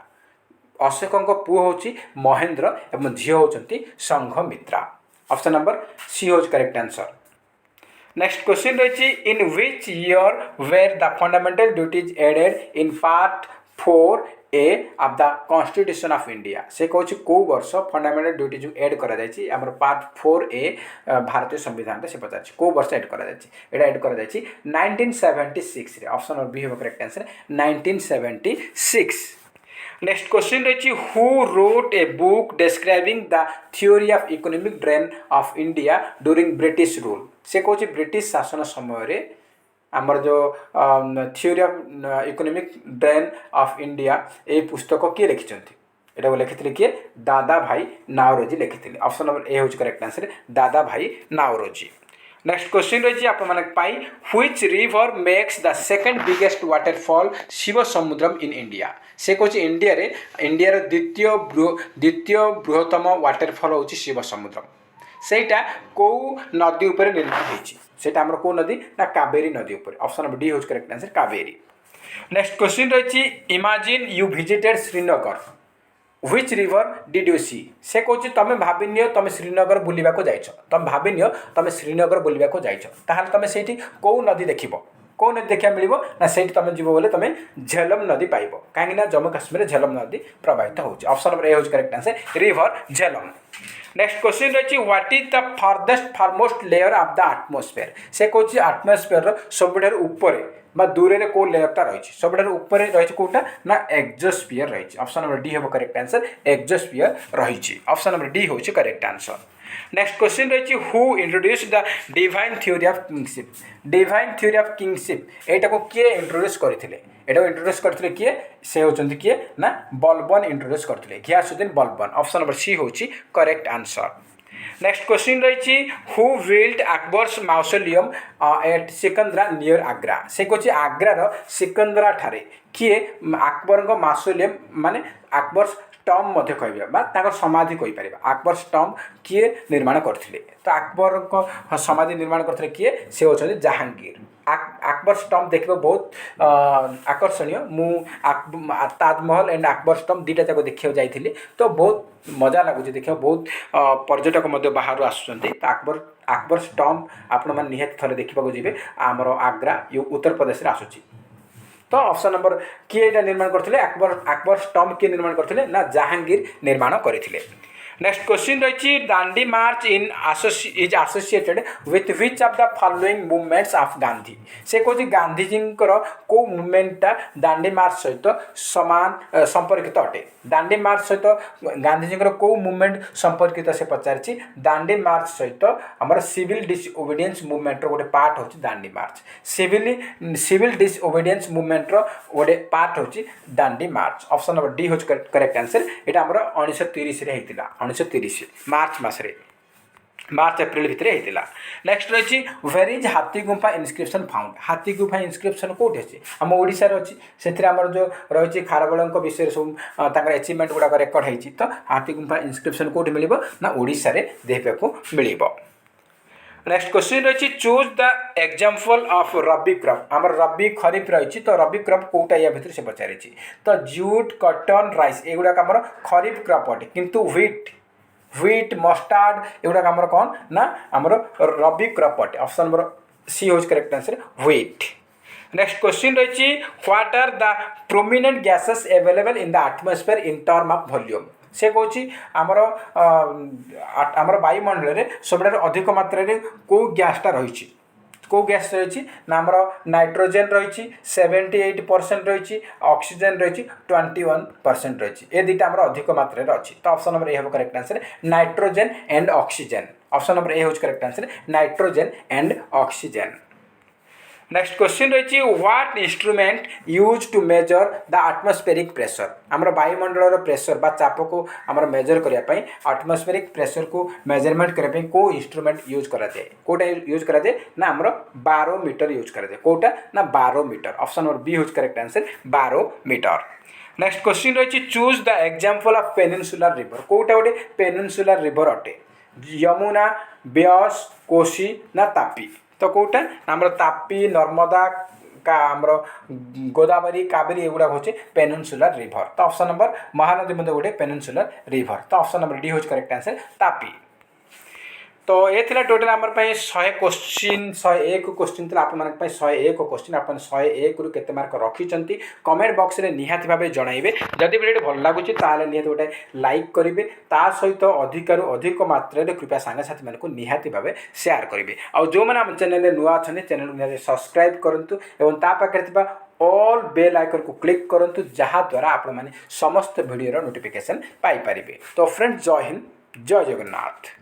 अशोकଙ୍କ पुओ होछि महेंद्र एवं झियो होचंती संघमित्रा ऑप्शन नंबर सी होज करेक्ट आंसर नेक्स्ट क्वेश्चन रही in which year were the fundamental duties added in part 4A of the constitution of India से कहूँ कौ वर्ष फंडामेंटल ड्यूटी जो एड करा जायछि हमर पार्ट 4A भारतीय संविधान से पचार कौ वर्ष एड करा जायछि एटा एड करा जायछि 1976 रे ऑप्शन नंबर बी हो करेक्ट आंसर 1976 नेक्स्ट क्वेश्चन रही who wrote a book describing the theory of economic drain of India during British rule से कहूँ ब्रिटिश शासन समय आमर जो theory of economic drain of India ये पुस्तक किए लिखिंट एटा लिखिले किए दादा भाई नावरोजी लिखिले ऑप्शन नंबर ए हूँ करेक्ट आंसर दादा भाई नावरोजी नेक्स्ट क्वेश्चन रही आप which river makes the second biggest waterfall Shiva Samudram in India से कौन इंडिया रे इंडिया द्वितीय बृहत्तम वाटरफॉल हूँ शिव समुद्रम सेटा कौ नदी उपर निर्माण होती सेटा हमर कौ नदी ना कावेरी नदी उपर ऑप्शन नंबर डी हूँ correct answer Kaveri next question रही imagine you visited Srinagar which river did you see से कौन तुम भाविनियो तुम श्रीनगर बुलवा को जाइछ तुम भाविनियो तुम श्रीनगर बुलवा को जाइछ ताहाले तुम सेठी कौ नदी देखिबो कौ नदी देखा मिल ना से तुम जीव बोले तुम झेलम नदी पाइब कहीं जम्मू काश्मीर झेलम नदी प्रवाहित हो ऑप्शन नंबर ए हूँ correct answer river Jhelum next question रही what is the farthest foremost layer of the atmosphere से कौन एटमॉस्फेयर सबुठ ऊपर दूर में कौ लेयरटा रही सबुठ ऊपर रही कौटा ना एक्जोस्फियर रही ऑप्शन नंबर डी हम करेक्ट आंसर एक्जोस्फियर रही ऑप्शन नंबर डी हूँ करेक्ट आंसर नेक्स्ट क्वेश्चन रही who introduce the divine theory of kingship divine theory of kingship एटा को किए इंट्रोड्यूस करथिले एटा इंट्रोड्यूस करथिले किए से होचंती किए ना बलबन इंट्रोड्यूस करथिले Ghiyasuddin Balban option number C होची करेक्ट आंसर नेक्स्ट क्वेश्चन रही who built Akbar's mausoleum at Sikandra near Agra से कौन आग्रार सिकंदरा ठारे किए अकबर मौसोलियम माने अकबर्स टॉम मध्य कह समाधि कहीपर अकबर टॉम किए निर्माण करते तो अकबर समाधि निर्माण करते किए से होचंदी जहांगीर अकबर स्टम्प देखा बहुत आकर्षणीय ताजमहल एंड अकबर स्टम्प दुईटा जाक देखा जाइए तो बहुत मजा लगुच देखा बहुत पर्यटक बाहर आसुँच तो अकबर स्टम्प आपण मैंने निहाती थे देखा जी आमर आग्रा उत्तर प्रदेश में आसूँ तो ऑप्शन नंबर किए निर्माण करते अकबर स्टम्प किए निर्माण करते ना जहांगीर निर्माण करते नेक्स्ट क्वेश्चन रही Dandi march is associated with which of the following movements of Gandhi से कौन गांधीजी को मूवमेंटा दांडी मार्च सहित समान संपर्कित अटे दांडी मार्च सहित गांधीजी को मूवमेंट संपर्कित से पचारि दांडी मार्च सहित आमर सिविल डिसओबीडियंस मूवमेंट गोटे पार्ट हो दांडी मार्च सिविल डिसओबीडियंस मूवमेंट गोटे पार्ट हो दांडी मार्च ऑप्शन नंबर डी हो करेक्ट आंसर यहाँ आमर 1930 होता 1930 मार्च मसरे मार्च एप्रिल भितर होता नेक्स्ट रही वेर इज हाथी गुंफा इनस्क्रिप्शन फाउंड हाथी गुंफा इनस्क्रिप्शन कौटी अच्छी आम ओडार अच्छी से आमर जो रही खारबल विषय सब एचिवमेंट गुड़ाक रेकर्ड होती तो हाथी गुंफा इनस्क्रिप्शन कौटी मिल ना ओडिशा रे देखा मिल नेक्स्ट क्वेश्चन रही choose the example of rabi crop आमर रबी खरीफ रही तो रबी क्रॉप कौटा या भितर से पचारि तो जूट कटन राइस एगुड़ाक आमर खरीफ क्रॉप अटे किंतु व्हीट मस्टार्ड एगुड़ाक आमर कौन ना आमर रबी क्रॉप अटे ऑप्शन नंबर सी होज correct answer wheat next question रही what are the prominent gases available in the atmosphere in term of volume से कौन आमर वायुमंडल में सब अधिक मात्रा कौ गैसटा रही कौ गैस रही ना आमर नाइट्रोजेन रही 78% रही ऑक्सीजन रही 21% रही ये दुईटा आमर अधिक मात्रा अच्छी तो ऑप्शन नंबर ए हम correct answer nitrogen and oxygen option number A हूँ correct answer nitrogen and oxygen next question रही what instrument use to measure the atmospheric pressure आमर वायुमंडल प्रेशर बा चाप को आमर मेजर करने आटमोस्फेरिक प्रेशर को मेजरमेंट करने को इंस्ट्रूमेंट यूज कराए कोटा यूज कराए ना आमर बारोमीटर यूज कराए कोटा ना बारोमीटर ऑप्शन नंबर बी होज correct answer barometer. Next question रही choose the example of peninsular river कोटा गोटे पेनिनसुलर रिवर अटे यमुना ब्यास कोशी ना तापी तो कौटा आमर तापी नर्मदा का आमर गोदावरी कावेरी एगुड़ा हूँ पेनिनसुलर रिवर तो ऑप्शन नंबर महानदी मध्य गोटे पेनिनसुलर रिवर तो ऑप्शन नंबर डी हूँ करेक्ट आंसर तापी। तो ये थिला टोटल आमर 100 क्वेश्चन 101 क्वेश्चन थी आप 101 क्वेश्चन आप 101 रु केते मार्क रखिंट कमेंट बॉक्स रे निहाती भाव जनइबे जदि वीडियो भल लगुच निहाती गोटे लाइक करेंगे ता सहित अधिकु अधिक मात्रा कृपया सांगसाथी मानक निहाती भाव शेयर करेंगे आ जो मैंने आम चैनल नुआ अच्छा चैनल निहाती सब्सक्राइब करूँ और ता पाखे ऑल बेल आइकन को क्लिक करूँ जहाद्वारा आपण मैंने समस्त वीडियो नोटिफिकेशन पाइपर। तो फ्रेंड्स जय हिंद जय जगन्नाथ।